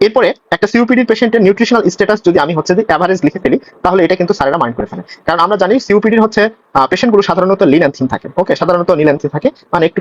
এরপরে একটা সিওপিডি পেশেন্টের নিউট্রিশনাল স্ট্যাটাস যদি আমি হচ্ছে যে এভারেজ লিখে ফেলি, তাহলে এটা কিন্তু স্যারেরা মাইন্ড করে ফেলে। কারণ আমরা জানি সিওপিডির হচ্ছে পেশেন্টগুলো সাধারণত লিন অ্যান্ড থিন থাকে। ওকে, সাধারণত লিন অ্যান্ড থিন থাকে, মানে একটু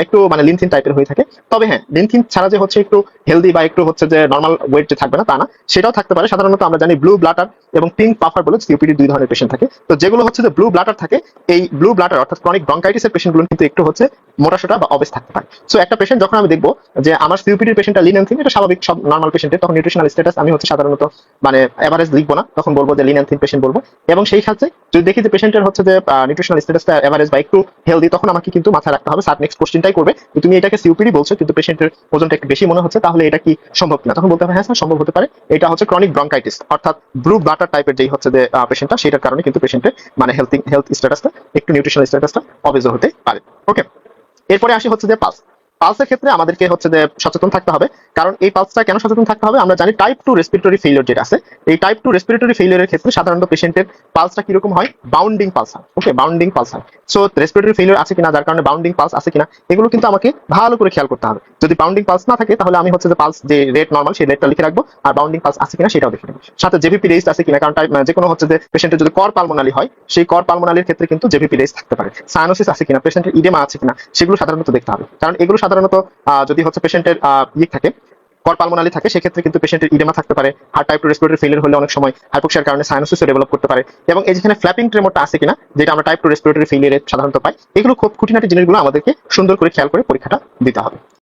একটু মানে লিন থিন টাইপের হয়ে থাকে। তবে হ্যাঁ, লিন থিন ছাড়া যে হচ্ছে একটু হেলদি বা একটু হচ্ছে যে নর্মাল ওয়েট যে থাকবে না তা না, সেটাও থাকতে পারে। সাধারণত আমরা জানি ব্লু ব্লাটার এবং পিঙ্ক পাফার বলে সিওপিডির দুই ধরনের পেশেন্ট থাকে। তো যেগুলো হচ্ছে যে ব্লু ব্লাটার থাকে, এই ব্লু ব্লাটার অর্থাৎ ক্রনিক ব্রঙ্কাইটিসের পেশেন্টগুলো কিন্তু একটু হচ্ছে মোটাসোটা বা অবেস থাকতে পারে। সো একটা পেশেন্ট যখন আমি দেখবো যে আমার সিওপিডির পেশেন্টটা লিন অ্যান্ড থিন, এটা স্বাভাবিক সব নর্মাল পেশেন্টের, তখন নিউট্রিশনাল স্ট্যাটাস আমি হচ্ছে সাধারণত মানে এভারেজ লিখবো না, তখন বলবো যে লিন অ্যান্ড থিন পেশেন্ট বলবো। এবং সেই ক্ষেত্রে যদি দেখি যে পেশেন্টের হচ্ছে যে নিউট্রিশনাল স্ট্যাটাসটা এভারেজ বা একটু হেলদি, তখন আমাকে কিন্তু মাথায় রাখতে হবে, স্যার নেক্সট কোশ্চেনটাই করবে যে তুমি এটাকে সিওপিডি বলছো কিন্তু পেশেন্টের ওজনটা একটু বেশি মনে হচ্ছে, তাহলে এটা কি সম্ভব কিনা। তখন বলতে হবে হ্যাঁ স্যার সম্ভব হতে পারে, এটা হচ্ছে ক্রনিক ব্রঙ্কাইটিস অর্থাৎ ব্লু ব্লাটার টাইপের যেই হচ্ছে যে পেশেন্টটা, সেটার কারণে কিন্তু পেশেন্টের মানে হেলথ স্ট্যাটাসটা একটু নিউট্রিশনাল স্ট্যাটাসটা অবেজও হতে পারে। ওকে, এরপরে আসি হচ্ছে যে পালস। পালসের ক্ষেত্রে আমাদেরকে হচ্ছে যে সচেতন থাকতে হবে। কারণ এই পালসটা কেন সচেতন থাকতে হবে, আমরা জানি টাইপ 2 রেসপিরেটরি ফেলিওর যেটা আছে, এই টাইপ 2 রেসপিরেটরি ফেলিওরের ক্ষেত্রে সাধারণত পেশেন্টের পালসটা কিরকম হয়, বাউন্ডিং পালস হয়। ওকে, বাউন্ডিং পালস হয়। সো রেসপিরেটরি ফেলিওর আছে কিনা, যার কারণে বাউন্ডিং পালস আছে কিনা, এগুলো কিন্তু আমাকে ভালো করে খেয়াল করতে হবে। যদি বাউন্ডিং পালস না থাকে, তাহলে আমি হচ্ছে যে পালস যে রেট নর্মাল সেই রেটটা লিখে রাখবো, আর বাউন্ডিং পালস আছে কিনা সেটাও দেখে নেবো। সাথে জেভিপি রেস আছে কিনা, কারণ যে কোনো হচ্ছে যে পেশেন্টের যদি কর পালমোনালি হয়, সেই কর পালমোনালির ক্ষেত্রে কিন্তু জেভিপি রেস থাকতে পারে। সায়ানোসিস আছে কিনা, পেশেন্টের ইডেমা আছে কিনা, সেগুলো সাধারণত দেখতে হবে। কারণ এগুলো সাধারণত যদি হচ্ছে পেশেন্টের থাকে, কর পালমোনালি থাকে, সেক্ষেত্রে কিন্তু পেশেন্টের ইডেমা থাকতে পারে। আর টাইপ 2 রেসপিরেটরি ফেলিয়ার হলে অনেক সময় হাইপোক্সিয়ার কারণে সাইনোসিসও ডেভেলপ করতে পারে। এবং এই যেখানে ফ্ল্যাপিং ট্রেমরটা আছে কিনা, যেটা আমরা টাইপ 2 রেসপিরেটরি ফেলিয়ারে সাধারণত পাই, এগুলো খুব খুঁটিনাটি জিনিসগুলো আমাদেরকে সুন্দর করে খেয়াল করে পরীক্ষাটা দিতে হবে।